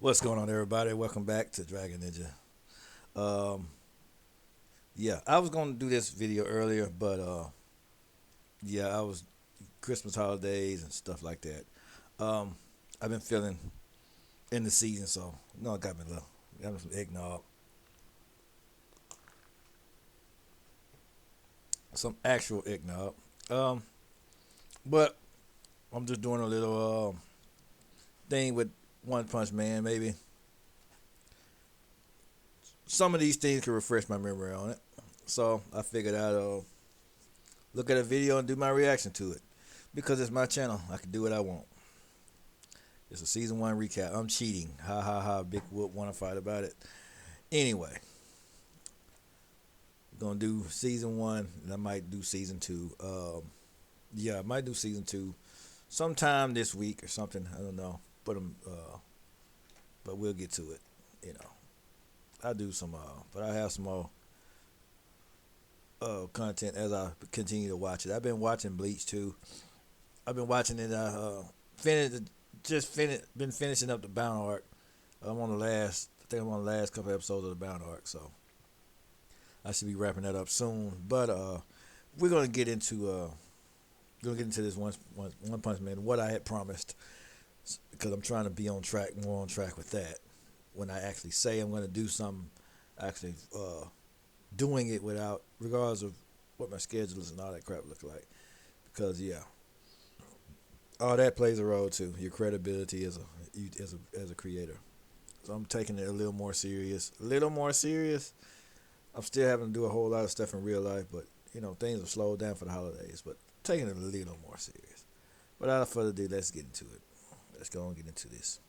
What's going on, everybody? Welcome back to Dragon Ninja. Um, yeah, I was going to do this video earlier, but yeah, I was Christmas holidays and stuff like that. Um, I've been feeling in the season, so I got me got me some eggnog, some actual eggnog. Um, but I'm just doing a little thing with One Punch Man. Maybe some of these things can refresh my memory on it. So I figured I'd look at a video and do my reaction to it. Because it's my channel, I can do what I want. It's a season one recap. I'm cheating. Ha ha ha. Big Whoop want to fight about it. Anyway, we're gonna do season one, and I might do season two. Yeah, I might do season two sometime this week or something. I don't know. But we'll get to it. You know, I do some. But I have some more content as I continue to watch it. I've been watching Bleach too. I've been watching it. Finished, been finishing up the Bound arc. I'm on the last. I think I'm on the last couple episodes of the Bound arc, so I should be wrapping that up soon. But we're gonna get into this one Punch Man. What I had promised, because I'm trying to be on track, more on track with that. When I actually say I'm gonna do something, actually doing it without, regardless of what my schedule is and all that crap look like. Because yeah, all that plays a role too. Your credibility as a creator. So I'm taking it a little more serious. A little more serious. I'm still having to do a whole lot of stuff in real life, but things have slowed down for the holidays. But taking it a little more serious. Without further ado, let's get into it. Let's go and get into this.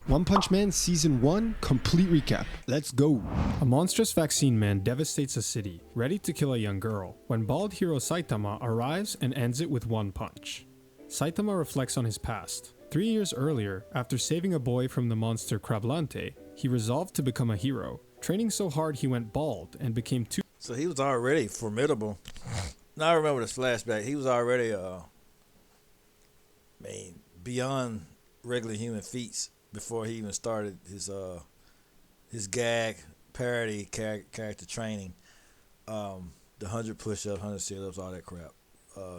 One Punch Man Season 1 Complete Recap. Let's go. A monstrous vaccine man devastates a city, ready to kill a young girl, when bald hero Saitama arrives and ends it with one punch. Saitama reflects on his past. 3 years earlier, after saving a boy from the monster Crablante, he resolved to become a hero. Training so hard he went bald and became too... So he was already formidable. Now I remember this flashback. He was already, beyond regular human feats before he even started his gag parody character training. The 100 push-ups, 100 sit-ups, all that crap.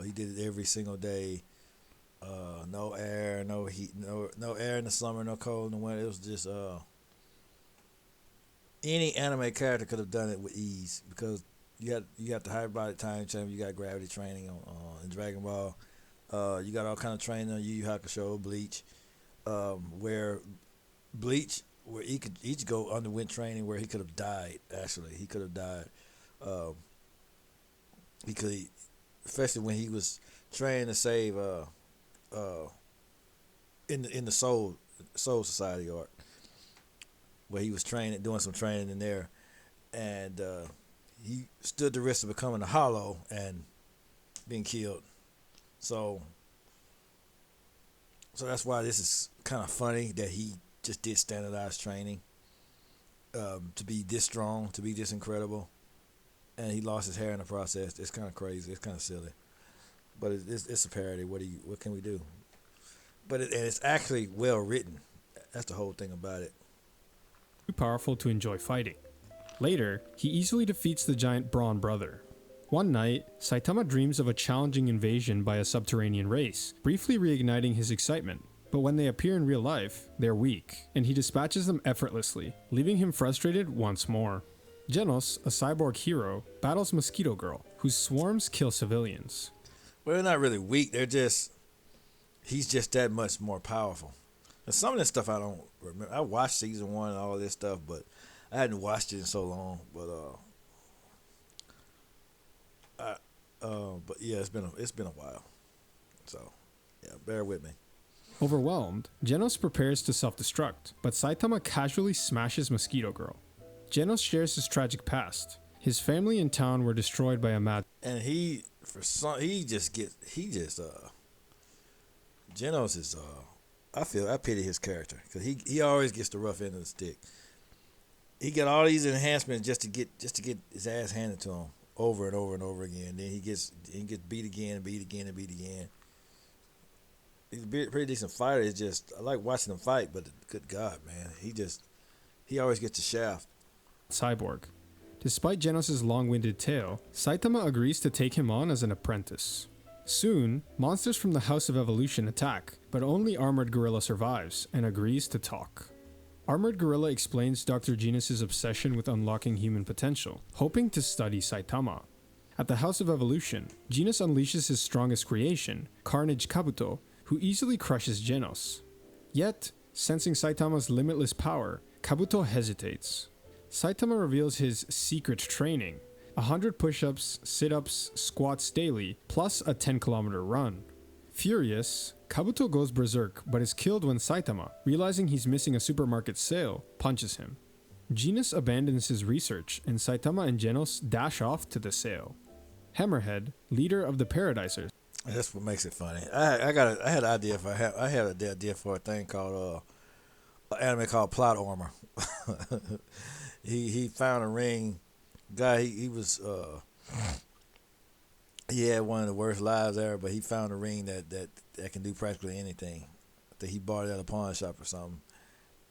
He did it every single day. No air, no heat, no air in the summer, no cold in the winter. It was just any anime character could have done it with ease, because you have the high body time chamber, you got gravity training on in Dragon Ball. You got all kind of training on Yu Yu Hakusho, Bleach, where Ichigo underwent training where he could have died. Actually, he could have died. Especially when he was trying to save in the Soul Society arc, where he was doing some training in there, and he stood the risk of becoming a hollow and being killed. So that's why this is kind of funny that he just did standardized training to be this strong, to be this incredible, and he lost his hair in the process. It's kind of crazy. It's kind of silly, but it's a parody. What can we do? But it's actually well written. That's the whole thing about it. Too powerful to enjoy fighting. Later, he easily defeats the giant Brawn brother. One night, Saitama dreams of a challenging invasion by a subterranean race, briefly reigniting his excitement. But when they appear in real life, they're weak, and he dispatches them effortlessly, leaving him frustrated once more. Genos, a cyborg hero, battles Mosquito Girl, whose swarms kill civilians. Well, they're not really weak. He's just that much more powerful. And some of this stuff I don't remember. I watched season one and all of this stuff, but I hadn't watched it in so long. But yeah, it's been a while. So yeah, bear with me. Overwhelmed, Genos prepares to self-destruct, but Saitama casually smashes Mosquito Girl. Genos shares his tragic past. His family and town were destroyed by a mad... And Genos is I pity his character, because he always gets the rough end of the stick. He got all these enhancements just to get his ass handed to him over and over and over again. Then he gets beat again, beat again, and beat again. He's pretty decent fighter. It's just I like watching him fight, but good God, man, he always gets the shaft. Cyborg. Despite Genos' long-winded tale, Saitama agrees to take him on as an apprentice. Soon, monsters from the House of Evolution attack, but only Armored Gorilla survives and agrees to talk. Armored Gorilla explains Dr. Genos' obsession with unlocking human potential, hoping to study Saitama. At the House of Evolution, Genos unleashes his strongest creation, Carnage Kabuto, who easily crushes Genos. Yet, sensing Saitama's limitless power, Kabuto hesitates. Saitama reveals his secret training, 100 push-ups, sit-ups, squats daily, plus a 10-kilometer run. Furious, Kabuto goes berserk but is killed when Saitama, realizing he's missing a supermarket sale, punches him. Genos abandons his research and Saitama and Genos dash off to the sale. Hammerhead, leader of the Paradisers. That's what makes it funny. I had an idea for a thing called an anime called Plot Armor. He found a ring. Guy, he was he had one of the worst lives ever, but he found a ring that can do practically anything. I think he bought it at a pawn shop or something,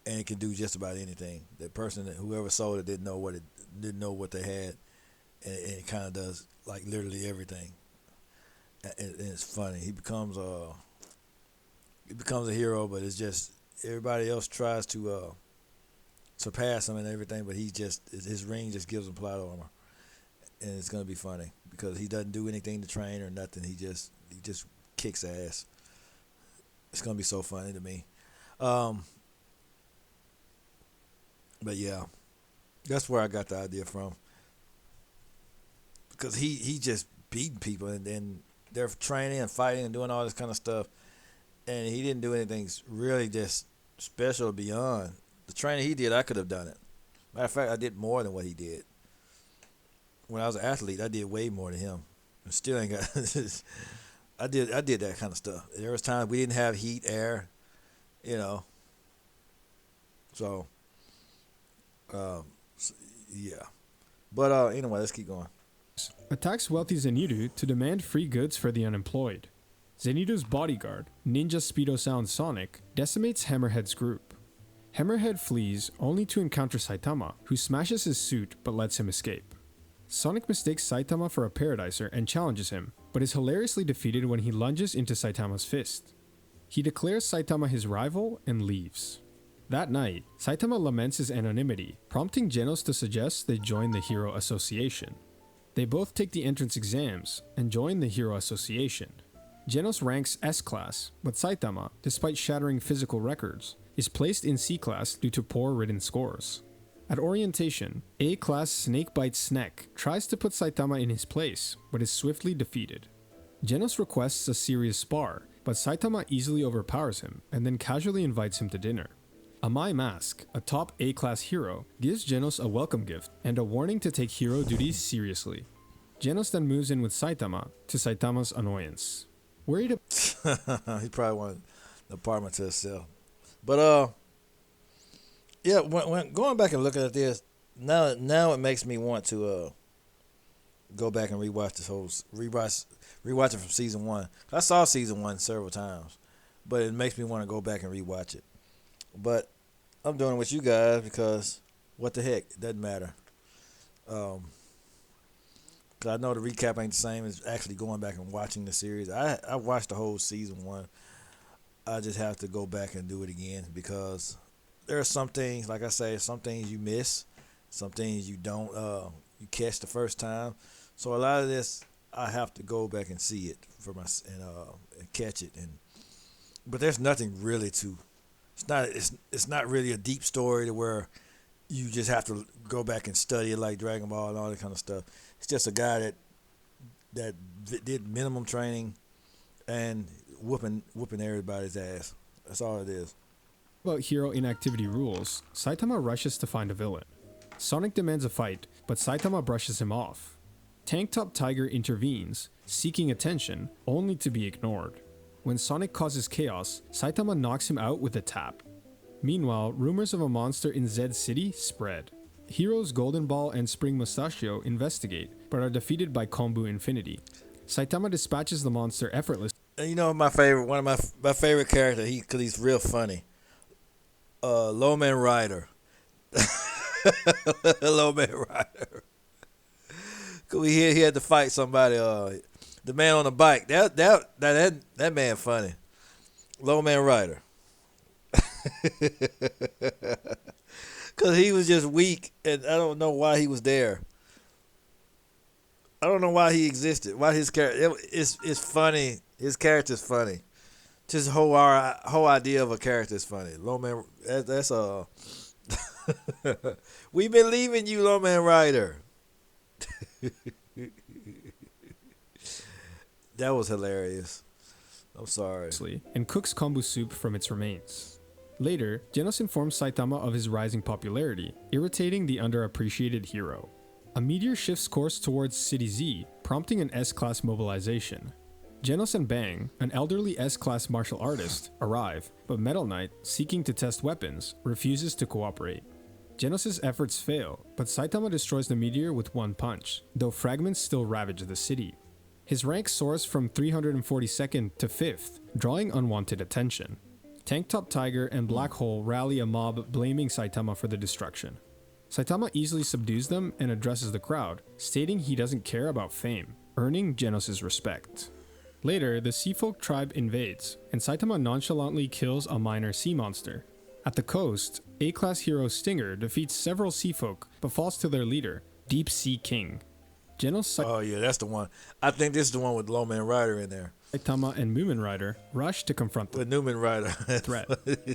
and it can do just about anything. That person, whoever sold it, didn't know what they had, and it kind of does like literally everything. And it's funny. He becomes a hero, but it's just everybody else tries to surpass him and everything, but his ring just gives him plot armor, and it's gonna be funny because he doesn't do anything to train or nothing. He just kicks ass. It's gonna be so funny to me. But yeah, that's where I got the idea from, because he just beating people and they're training and fighting and doing all this kind of stuff, and he didn't do anything really just special beyond the training he did. I could have done it. Matter of fact, I did more than what he did. When I was an athlete, I did way more than him. And still ain't got. I did that kind of stuff. There was times we didn't have heat, air, So, yeah. But anyway, let's keep going. Attacks wealthy Zenitsu to demand free goods for the unemployed. Zenitsu's bodyguard, Ninja Speedo Sound Sonic, decimates Hammerhead's group. Hammerhead flees only to encounter Saitama, who smashes his suit but lets him escape. Sonic mistakes Saitama for a Paradiser and challenges him, but is hilariously defeated when he lunges into Saitama's fist. He declares Saitama his rival and leaves. That night, Saitama laments his anonymity, prompting Genos to suggest they join the Hero Association. They both take the entrance exams and join the Hero Association. Genos ranks S-Class, but Saitama, despite shattering physical records, is placed in C-Class due to poor written scores. At orientation, A-Class Snakebite Snek tries to put Saitama in his place, but is swiftly defeated. Genos requests a serious spar, but Saitama easily overpowers him and then casually invites him to dinner. Amai Mask, a top A-Class hero, gives Genos a welcome gift and a warning to take hero duties seriously. Genos then moves in with Saitama, to Saitama's annoyance. Worried he probably wanted the apartment to himself. But yeah, when going back and looking at this, now it makes me want to go back and rewatch rewatch it from season 1. I saw season 1 several times, but it makes me want to go back and rewatch it. But I'm doing it with you guys because what the heck, it doesn't matter. Because I know the recap ain't the same as actually going back and watching the series. I watched the whole season 1. I just have to go back and do it again because there are some things, like I say, some things you miss, some things you don't you catch the first time. So a lot of this I have to go back and see it for and catch it. But there's nothing really to. It's not really a deep story to where you just have to go back and study it like Dragon Ball and all that kind of stuff. It's just a guy that did minimum training and whooping everybody's ass. That's all it is. about hero inactivity rules, Saitama rushes to find a villain. Sonic demands a fight, but Saitama brushes him off. Tank Top Tiger intervenes, seeking attention, only to be ignored. When Sonic causes chaos, Saitama knocks him out with a tap. Meanwhile, rumors of a monster in Zed City spread. Heroes Golden Ball and Spring Mustachio investigate, but are defeated by Kombu Infinity. Saitama dispatches the monster effortlessly. And you know one of my favorite character. Cause he's real funny. Lowman Rider. Lowman Rider. Cause he had to fight somebody. The man on the bike. That man funny. Lowman Rider. Cause he was just weak, and I don't know why he was there. I don't know why he existed. Why his character? It's funny. His character's funny. Just whole idea of a character is funny. Lowman, that's we believe in you, Lowman Rider. That was hilarious. I'm sorry. And cooks kombu soup from its remains. Later, Genos informs Saitama of his rising popularity, irritating the underappreciated hero. A meteor shifts course towards City Z, prompting an S-class mobilization. Genos and Bang, an elderly S-class martial artist, arrive, but Metal Knight, seeking to test weapons, refuses to cooperate. Genos' efforts fail, but Saitama destroys the meteor with one punch, though fragments still ravage the city. His rank soars from 342nd to 5th, drawing unwanted attention. Tank Top Tiger and Black Hole rally a mob blaming Saitama for the destruction. Saitama easily subdues them and addresses the crowd, stating he doesn't care about fame, earning Genos' respect. Later, the Seafolk tribe invades, and Saitama nonchalantly kills a minor sea monster. At the coast, A-class hero Stinger defeats several Seafolk, but falls to their leader, Deep Sea King. Genos, Oh yeah, that's the one. I think this is the one with Lowman Rider in there. Saitama and Moomin Rider rush to confront the With Newman Rider. threat.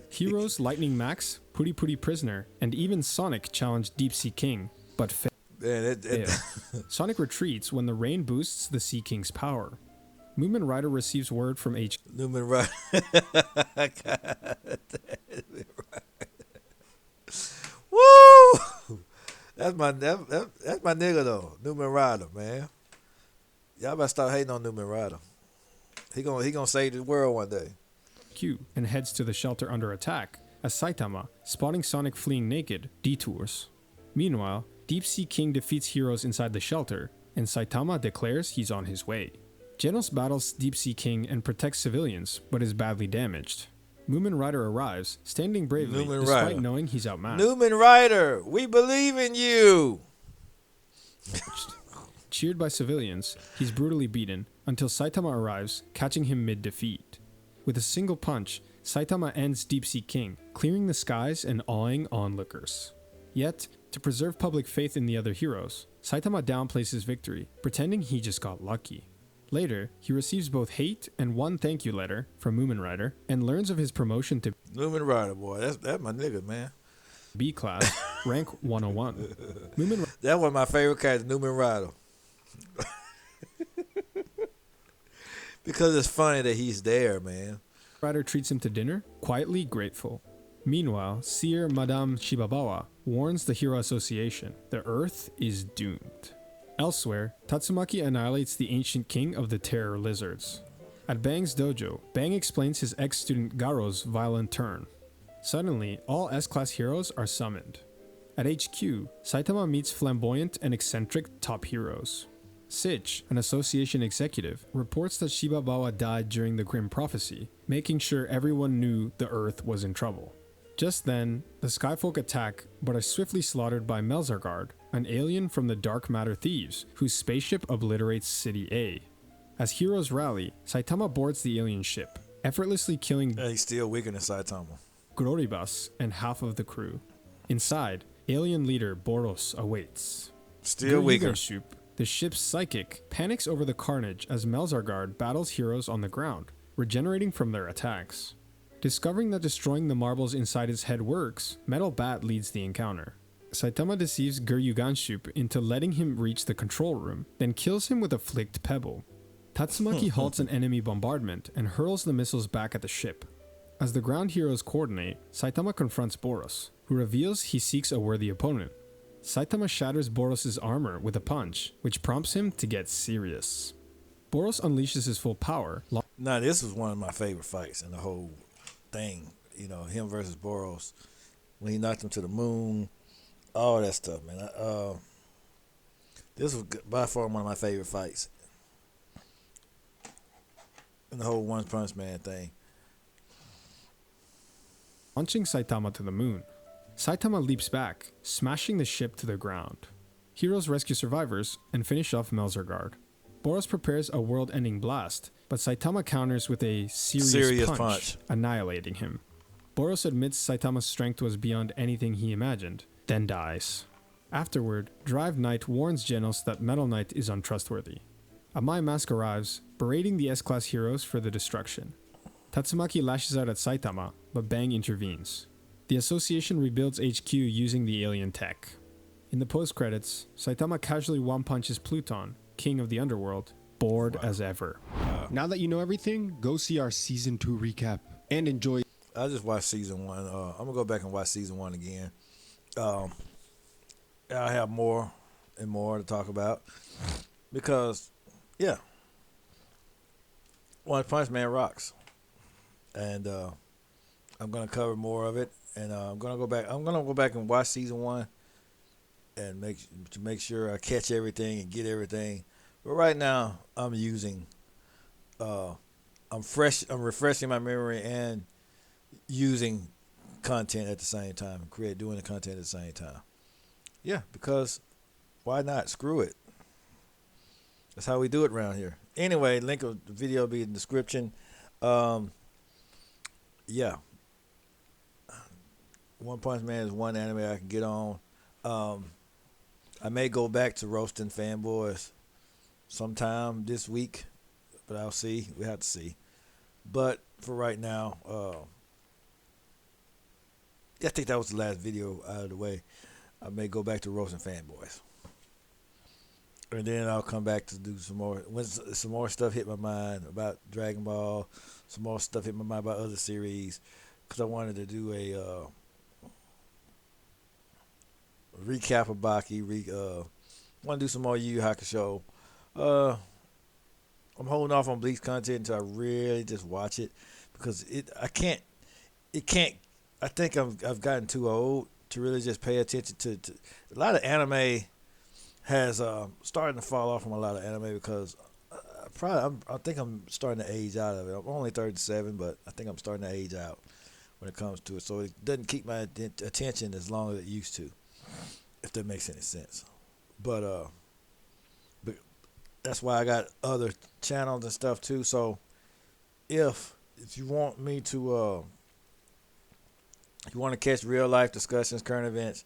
Heroes Lightning Max, Puri Puri Prisoner, and even Sonic challenge Deep Sea King, but fail. Man, Sonic retreats when the rain boosts the Sea King's power. Moomin Rider receives word from HQ. Newman Rider. Woo! That's my nigga though, Newman Rider, man. Y'all better stop hating on Newman Rider. He gonna save the world one day. And heads to the shelter under attack as Saitama, spotting Sonic fleeing naked, detours. Meanwhile, Deep Sea King defeats heroes inside the shelter, and Saitama declares he's on his way. Genos battles Deep Sea King and protects civilians, but is badly damaged. Moomin Rider arrives, standing bravely despite knowing he's outmatched. Newman Rider, we believe in you! Cheered by civilians, he's brutally beaten until Saitama arrives, catching him mid-defeat. With a single punch, Saitama ends Deep Sea King, clearing the skies and awing onlookers. Yet, to preserve public faith in the other heroes, Saitama downplays his victory, pretending he just got lucky. Later, he receives both hate and one thank you letter from Moomin Rider and learns of his promotion to Newman Rider, boy, that's my nigga, man. B-class, rank 101. That was my favorite character, Newman Rider. Because it's funny that he's there, man. Rider treats him to dinner, quietly grateful. Meanwhile, Seer Madame Shibabawa warns the Hero Association the Earth is doomed. Elsewhere, Tatsumaki annihilates the ancient king of the Terror Lizards. At Bang's dojo, Bang explains his ex-student Garo's violent turn. Suddenly, all S-class heroes are summoned. At HQ, Saitama meets flamboyant and eccentric top heroes. Sitch, an association executive, reports that Shibabawa died during the Grim Prophecy, making sure everyone knew the Earth was in trouble. Just then, the Skyfolk attack, but are swiftly slaughtered by Melzargard, an alien from the Dark Matter Thieves, whose spaceship obliterates City A. As heroes rally, Saitama boards the alien ship, effortlessly killing He's still weaker than Saitama. Gloribus and half of the crew. Inside, alien leader Boros awaits. Still weaker. The ship's psychic panics over the carnage as Melzargard battles heroes on the ground, regenerating from their attacks. Discovering that destroying the marbles inside his head works, Metal Bat leads the encounter. Saitama deceives Guryuganshup into letting him reach the control room, then kills him with a flicked pebble. Tatsumaki halts an enemy bombardment and hurls the missiles back at the ship. As the ground heroes coordinate, Saitama confronts Boros, who reveals he seeks a worthy opponent. Saitama shatters Boros' armor with a punch, which prompts him to get serious. Boros unleashes his full power. Now, this was one of my favorite fights in the whole thing. You know, him versus Boros. When he knocked him to the moon, all that stuff, man. This was by far one of my favorite fights. and the whole One Punch Man thing. Launching Saitama to the moon. Saitama leaps back, smashing the ship to the ground. Heroes rescue survivors and finish off Melzergard. Boros prepares a world-ending blast, but Saitama counters with a serious punch, annihilating him. Boros admits Saitama's strength was beyond anything he imagined, then dies. Afterward, Drive Knight warns Genos that Metal Knight is untrustworthy. Amai Mask arrives, berating the S-Class heroes for the destruction. Tatsumaki lashes out at Saitama, but Bang intervenes. The association rebuilds HQ using the alien tech. In the post-credits, Saitama casually one-punches Pluton, king of the underworld, bored as ever. Now that you know everything, go see our Season 2 recap and enjoy. I just watched season 1. I'm going to go back and watch season 1 again. I have more and more to talk about because, yeah, One Punch Man rocks. And I'm going to cover more of it. And I'm going to go back and watch season 1 and make sure I catch everything and get everything. But right now, I'm using, I'm refreshing my memory and using content at the same time, doing the content at the same time. Yeah, because why not? Screw it. That's how we do it around here. Anyway, link of the video will be in the description. Yeah. One Punch Man is one anime I can get on. I may go back to roasting fanboys sometime this week, but I'll see. We have to see. But for right now, I think that was the last video out of the way. I may go back to roasting fanboys, and then I'll come back to do some more. When some more stuff hit my mind about Dragon Ball, some more stuff hit my mind about other series, because I wanted to do a recap of Baki. Want to do some more Yu Yu Hakusho. I'm holding off on Bleach content until I really just watch it, because I think I've gotten too old to really just pay attention to a lot of anime. Has starting to fall off from a lot of anime because I think I'm starting to age out of it. I'm only 37, but I think I'm starting to age out when it comes to it. So it doesn't keep my attention as long as it used to, if that makes any sense. But that's why I got other channels and stuff too. So if you want me to, if you want to catch real life discussions, current events,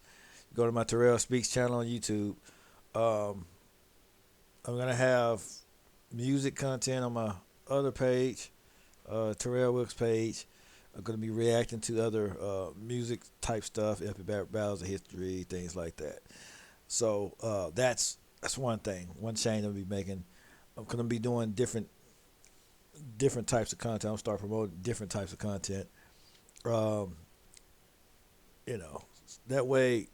go to my Terrell Speaks channel on YouTube. I'm gonna have music content on my other page, Terrell Wilkes page. I'm gonna be reacting to other music type stuff, epic battles of history, things like that. So that's one thing, one change I'll be making. I'm gonna be doing different types of content. I'll start promoting different types of content. That way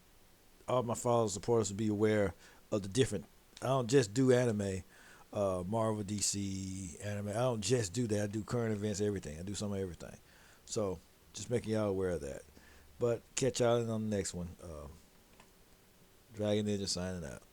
all my followers, supporters will be aware of the different. I don't just do anime, Marvel, DC, anime. I don't just do that. I do current events, everything. I do some of everything. So just making y'all aware of that. But catch y'all on the next one. Dragon Ninja signing out.